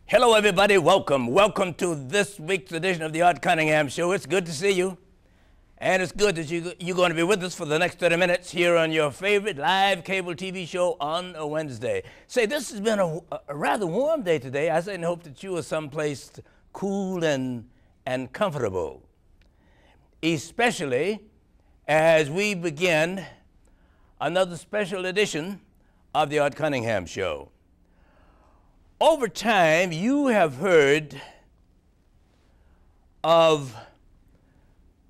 Hello, everybody. Welcome. Welcome to this week's edition of the Art Cunningham Show. It's good to see you. And it's good that you're going to be with us for the next 30 minutes here on your favorite live cable TV show on a Wednesday. Say, this has been a rather warm day today. I certainly hope that you are someplace cool and comfortable, especially as we begin another special edition of the Art Cunningham Show. Over time, you have heard of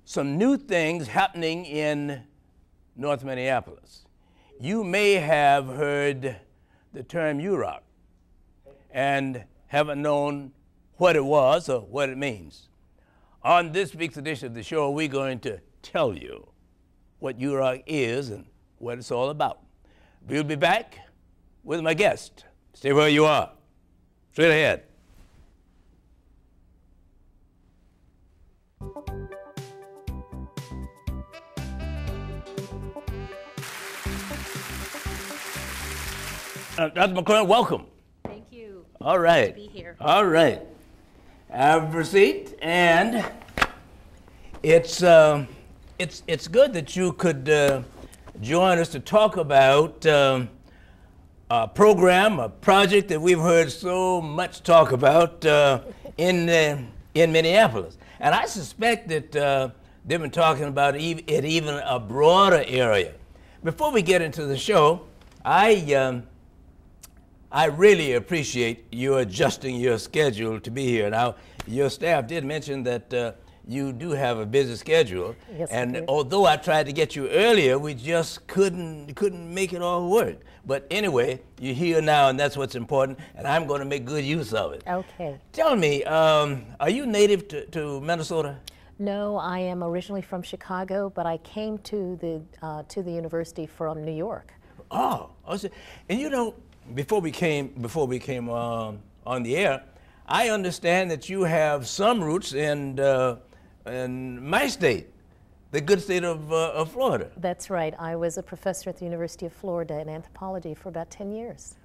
some new things happening in North Minneapolis. You may have heard the term UROC and haven't known what it was or what it means. On this week's edition of the show, we're going to tell you what UROC is and what it's all about. We'll be back with my guest. Stay where you are. Straight ahead. Dr. McCormick, welcome. Thank you. All right. Good to be here. All right. Have a seat, and it's good that you could join us to talk about a program, a project that we've heard so much talk about in Minneapolis. And I suspect that they've been talking about it even a broader area. Before we get into the show, I really appreciate you adjusting your schedule to be here. Now, your staff did mention that you do have a busy schedule. Yes, and although I tried to get you earlier, we just couldn't make it all work. But anyway, you're here now, and that's what's important, and I'm going to make good use of it. Okay. Tell me, are you native to Minnesota? No, I am originally from Chicago, but I came to the university from New York. Oh, and you know, before we came on the air, I understand that you have some roots in my state, the good state of Florida. That's right. I was a professor at the University of Florida in anthropology for about 10 years.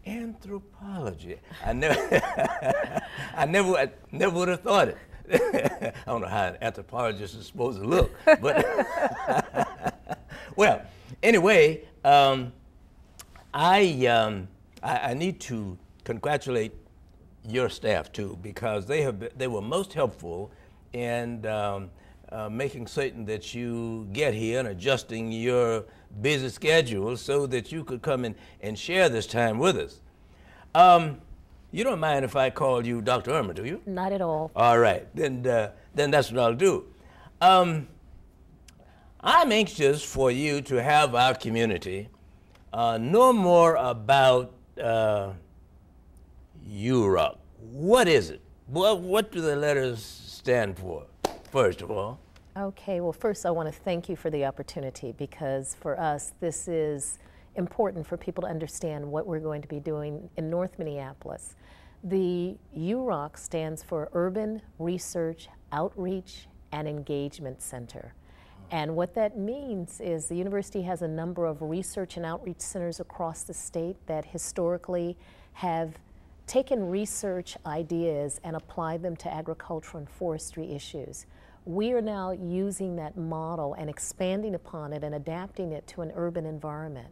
Anthropology. I never would have thought it. I don't know how an anthropologist is supposed to look, but well, anyway, I need to congratulate your staff too, because they were most helpful in making certain that you get here and adjusting your busy schedule so that you could come in and share this time with us. You don't mind if I call you Dr. Irma, do you? Not at all. All right, then that's what I'll do. I'm anxious for you to have our community know more about UROC. What is it? What do the letters stand for, first of all? Okay, well, first I want to thank you for the opportunity, because for us this is important for people to understand what we're going to be doing in North Minneapolis. The UROC stands for Urban Research Outreach and Engagement Center. And what that means is the university has a number of research and outreach centers across the state that historically have taken research ideas and applied them to agricultural and forestry issues. We are now using that model and expanding upon it and adapting it to an urban environment.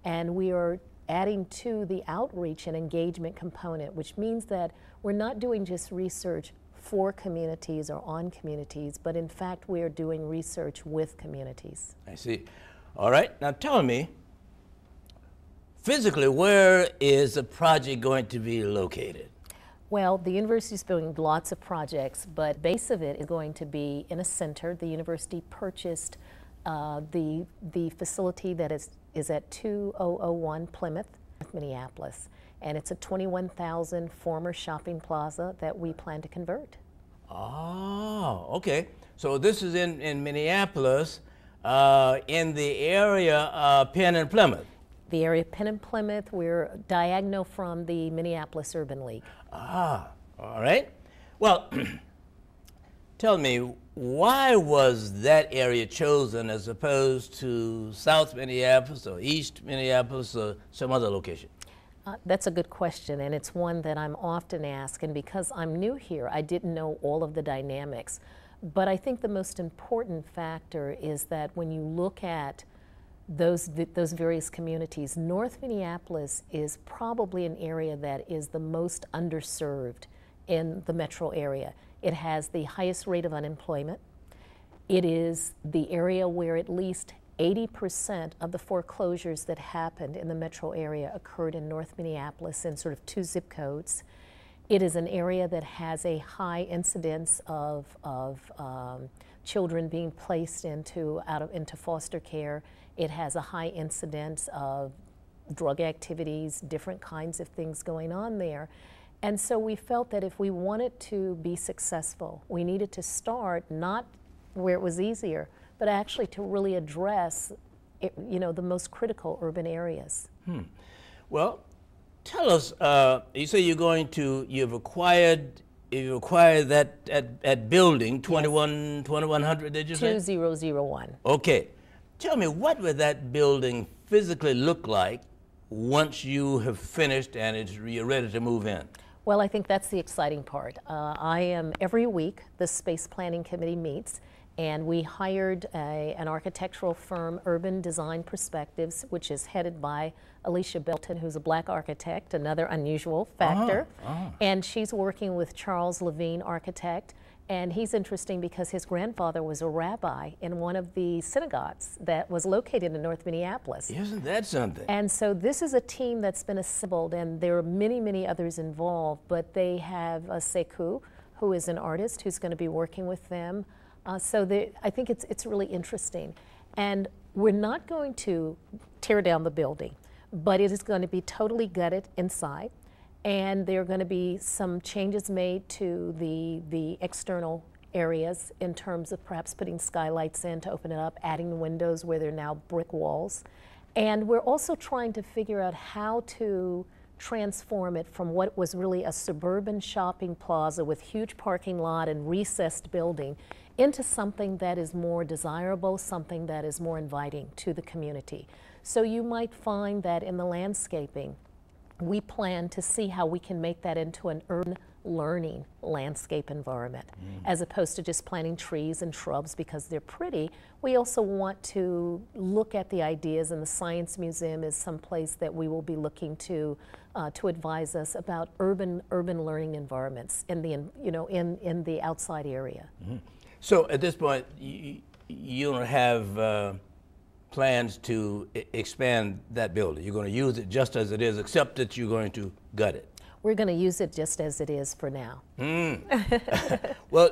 And we are adding to the outreach and engagement component, which means that we're not doing just research for communities or on communities, but in fact we are doing research with communities. I see. All right, now tell me, physically, where is the project going to be located? Well, the university is doing lots of projects, but base of it is going to be in a center. The university purchased the facility that is at 2001 Plymouth, Minneapolis. And it's a 21,000 former shopping plaza that we plan to convert. Oh, okay. So this is in Minneapolis, in the area of Penn and Plymouth. The area of Penn and Plymouth, we're diagonal from the Minneapolis Urban League. Ah, all right. Well, tell me, why was that area chosen as opposed to South Minneapolis or East Minneapolis or some other location? That's a good question, and it's one that I'm often asked, and because I'm new here, I didn't know all of the dynamics. But I think the most important factor is that when you look at those various communities, North Minneapolis is probably an area that is the most underserved in the metro area. It has the highest rate of unemployment. It is the area where at least 80% of the foreclosures that happened in the metro area occurred in North Minneapolis in sort of 2 zip codes. It is an area that has a high incidence of children being placed into foster care. It has a high incidence of drug activities, different kinds of things going on there. And so we felt that if we wanted to be successful, we needed to start not where it was easier, but actually to really address, the most critical urban areas. Well, tell us, you say you've acquired that building, 2100, did you say? 2001. Okay. Tell me, what would that building physically look like once you have finished and you're ready to move in? Well, I think that's the exciting part. Every week, the Space Planning Committee meets, and we hired an architectural firm, Urban Design Perspectives, which is headed by Alicia Belton, who's a black architect, another unusual factor. And she's working with Charles Levine, architect. And he's interesting because his grandfather was a rabbi in one of the synagogues that was located in North Minneapolis. Isn't that something? And so this is a team that's been assembled, and there are many, many others involved, but they have Sekou, who is an artist who's going to be working with them. I think it's really interesting. And we're not going to tear down the building, but it is going to be totally gutted inside. And there are going to be some changes made to the external areas in terms of perhaps putting skylights in to open it up, adding windows where there are now brick walls. And we're also trying to figure out how to transform it from what was really a suburban shopping plaza with huge parking lot and recessed building into something that is more desirable, something that is more inviting to the community. So you might find that in the landscaping, we plan to see how we can make that into an urban learning landscape environment, as opposed to just planting trees and shrubs because they're pretty. We also want to look at the ideas, and the Science Museum is someplace that we will be looking to advise us about urban learning environments in the outside area. So at this point, you don't have plans to expand that building. You're going to use it just as it is, except that you're going to gut it. We're going to use it just as it is for now. Well,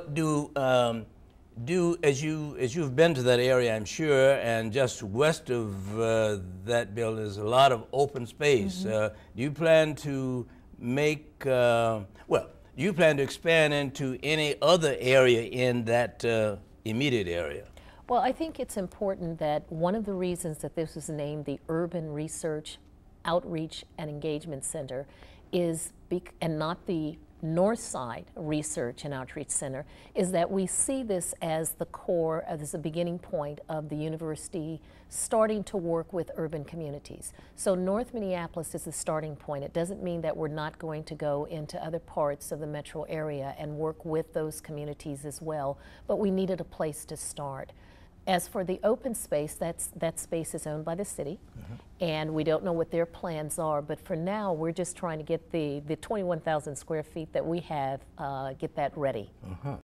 as you've been to that area, I'm sure, and just west of that building is a lot of open space. Do you plan to do you plan to expand into any other area in that immediate area? Well, I think it's important that one of the reasons that this was named the Urban Research, Outreach, and Engagement Center and not the North Side Research and Outreach Center, is that we see this as the core, as the beginning point of the university starting to work with urban communities. So North Minneapolis is the starting point. It doesn't mean that we're not going to go into other parts of the metro area and work with those communities as well, but we needed a place to start. As for the open space, that space is owned by the city, and we don't know what their plans are, but for now we're just trying to get the 21,000 square feet that we have, get that ready.